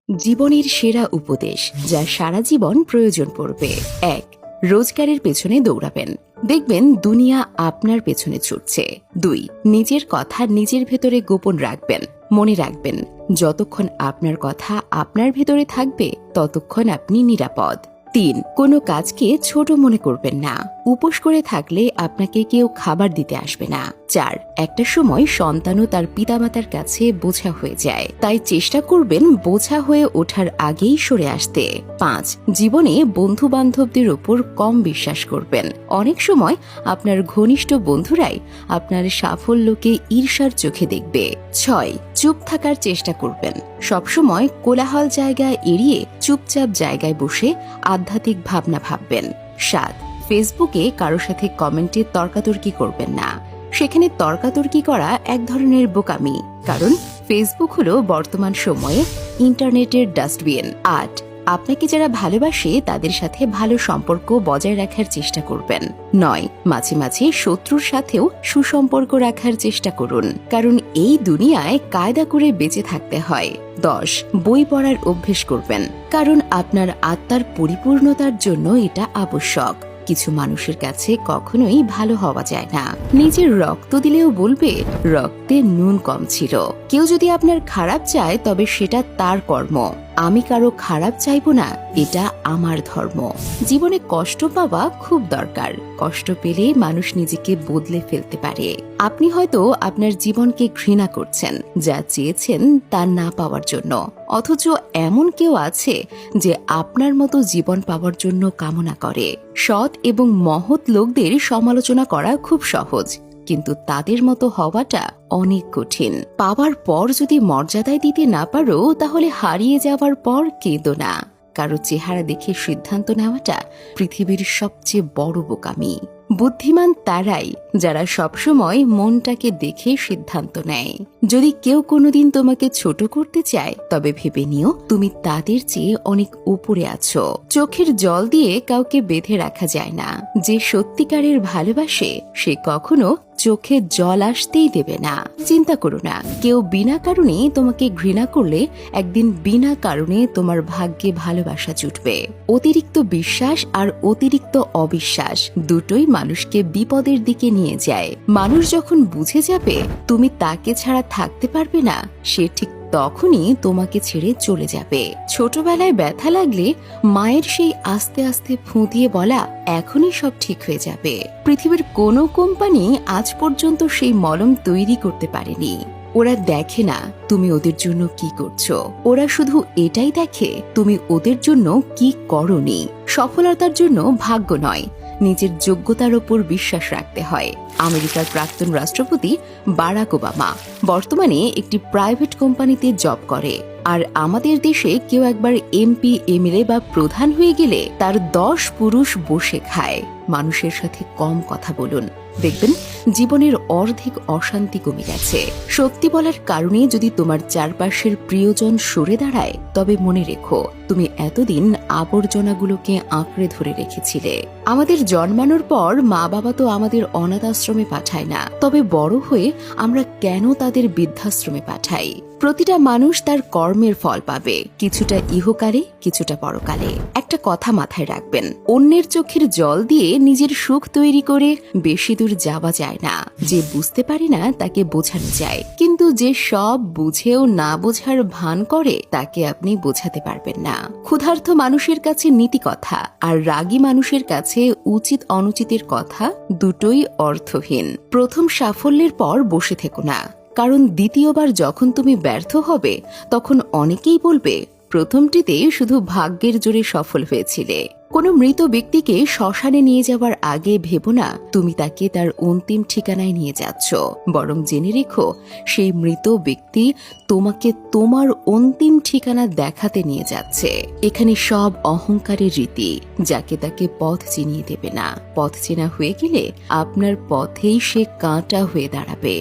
জীবনের সেরা উপদেশ যা সারা জীবন প্রয়োজন পড়বে। ১. রোজগারের পেছনে দৌড়াবেন, দেখবেন দুনিয়া আপনার পেছনে ছুটছে। ২. নিজের কথা নিজের ভেতরে গোপন রাখবেন, মনে রাখবেন যতক্ষণ আপনার কথা আপনার ভেতরে থাকবে ততক্ষণ আপনি নিরাপদ। ৩. কোনো কাজকে ছোট মনে করবেন না, উপোস করে থাকলে আপনাকে কেউ খাবার দিতে আসবে না। ৪. একটা সময় সন্তানও তার পিতামাতার কাছে বোঝা হয়ে যায়, তাই চেষ্টা করবেন বোঝা হয়ে ওঠার আগেই সরে আসতে। ৫. জীবনে বন্ধু বান্ধবদের উপর কম বিশ্বাস করবেন, অনেক সময় আপনার ঘনিষ্ঠ বন্ধুরাই আপনার সাফল্যকে ঈর্ষার চোখে দেখবে। ৬. চুপ থাকার চেষ্টা করবেন, সবসময় কোলাহল জায়গা এড়িয়ে চুপচাপ জায়গায় বসে আধ্যাত্মিক ভাবনা ভাববেন। ৭. ফেসবুকে কারো সাথে কমেন্টে তর্কাতর্কি করবেন না, সেখানে তর্কাতর্কি করা এক ধরনের বোকামি, কারণ ফেসবুক হলো বর্তমান সময়ে ইন্টারনেটের ডাস্টবিন। ৮. আপনাকে যারা ভালোবাসে তাদের সাথে ভালো সম্পর্ক বজায় রাখার চেষ্টা করবেন। ৯. মাঝে মাঝে শত্রুর সাথেও সুসম্পর্ক রাখার চেষ্টা করুন, কারণ এই দুনিয়ায় কায়দা করে বেঁচে থাকতে হয়। ১০. বই পড়ার অভ্যেস করবেন, কারণ আপনার আত্মার পরিপূর্ণতার জন্য এটা আবশ্যক। কিছু মানুষের কাছে কখনোই ভালো হওয়া যায় না, নিজের রক্ত দিলেও বলবে রক্তে নুন কম ছিল। কেউ যদি আপনার খারাপ চায় তবে সেটা তার কর্ম, আমি কারো খারাপ চাইব না, এটা আমার ধর্ম। জীবনে কষ্ট পাওয়া খুব দরকার, কষ্ট পেলে মানুষ নিজেকে বদলে ফেলতে পারে। আপনি হয়তো আপনার জীবনকে ঘৃণা করছেন যা চেয়েছেন তা না পাওয়ার জন্য, অথচ এমন কেউ আছে যে আপনার মতো জীবন পাওয়ার জন্য কামনা করে। সৎ এবং মহৎ লোকদের সমালোচনা করা খুব সহজ, কিন্তু তাদের মতো হওয়াটা অনেক কঠিন। পাওয়ার পর যদি মর্যাদায় দিতে না পারো তাহলে হারিয়ে যাওয়ার পর কেঁদো না, কারো চেহারা দেখে সিদ্ধান্ত নেওয়াটা পৃথিবীর সবচেয়ে বড় বোকামি। বুদ্ধিমান তারাই যারা সবসময় মনটাকে দেখে সিদ্ধান্ত নেয়। যদি কেউ কোনোদিন তোমাকে ছোট করতে চায় তবে ভেবে নিও তুমি তাদের চেয়ে অনেক উপরে আছো। চোখের জল দিয়ে কাউকে বেঁধে রাখা যায় না, যে সত্যিকারের ভালোবাসে সে কখনো চোখে জল আসতেই দেবে না। চিন্তা করো না, কেউ বিনা কারণে তোমাকে ঘৃণা করলে একদিন বিনা কারণে তোমার ভাগ্যে ভালোবাসা জুটবে। অতিরিক্ত বিশ্বাস আর অতিরিক্ত অবিশ্বাস দুটোই মানুষকে বিপদের দিকে নিয়ে যায়। মানুষ যখন বুঝে যাবে তুমি তাকে ছাড়া থাকতে পারবে না, সে ঠিক তখনই তোমাকে ছেড়ে চলে যাবে। ছোটবেলায় ব্যথা লাগলে মায়ের সেই আস্তে আস্তে ফুঁ দিয়ে বলা এখনই সব ঠিক হয়ে যাবে, পৃথিবীর কোনো কোম্পানি আজ পর্যন্ত সেই মলম তৈরি করতে পারেনি। ওরা দেখে না তুমি ওদের জন্য কি করছো, ওরা শুধু এটাই দেখে তুমি ওদের জন্য কি করনি। সফলতার জন্য ভাগ্য নয়, নিজের যোগ্যতার ওপর বিশ্বাস রাখতে হয়। আমেরিকার প্রাক্তন রাষ্ট্রপতি বারাক ওবামা বর্তমানে একটি প্রাইভেট কোম্পানিতে জব করে, আর আমাদের দেশে কেউ একবার এমপি, এমএলএ বা প্রধান হয়ে গেলে তার 10 পুরুষ বসে খায়। মানুষের সাথে কম কথা বলুন, দেখবেন জীবনের অর্ধেক অশান্তি কমে গেছে। সত্যি বলার কারণে যদি তোমার চারপাশের প্রিয়জন সরে দাঁড়ায় তবে মনে রেখো তুমি এতদিন আবর্জনাগুলোকে আঁকড়ে ধরে রেখেছিলে। আমাদের জন্মানোর পর মা বাবা তো আমাদের অনাথ আশ্রমে পাঠায় না, তবে বড় হয়ে আমরা কেন তাদের বৃদ্ধাশ্রমে পাঠাই? প্রতিটা মানুষ তার কর্মের ফল পাবে, কিছুটা ইহকালে কিছুটা পরকালে। একটা কথা মাথায় রাখবেন, অন্যের চোখের জল দিয়ে নিজের সুখ তৈরি করে বেশি দূর যাওয়া যায় না। যে বুঝতে পারে না তাকে বোঝানো যায়, কিন্তু যে সব বুঝেও না বোঝার ভান করে তাকে আপনি বোঝাতে পারবেন না। ক্ষুধার্ত মানুষের কাছে নীতি কথা আর রাগী মানুষের কাছে উচিত অনুচিতের কথা দুটোই অর্থহীন। প্রথম সাফল্যের পর বসে থেকো না, কারণ দ্বিতীয়বার যখন তুমি ব্যর্থ হবে তখন অনেকেই বলবে প্রথমটিতে শুধু ভাগ্যের জোরে সফল হয়েছিলে। কোনো মৃত ব্যক্তিকে শ্মশানে নিয়ে যাওয়ার আগে ভেবো না তুমি তাকে তার অন্তিম ঠিকানায় নিয়ে যাচ্ছ, বরং জেনে রেখো সেই মৃত ব্যক্তি তোমাকে তোমার অন্তিম ঠিকানা দেখাতে নিয়ে যাচ্ছে। এখানে সব অহংকারের রীতি, যাকে তাকে পথ চিনিয়ে দেবে না। পথ চেনা হয়ে গেলে আপনার পথেই সে কাঁটা হয়ে দাঁড়াবে।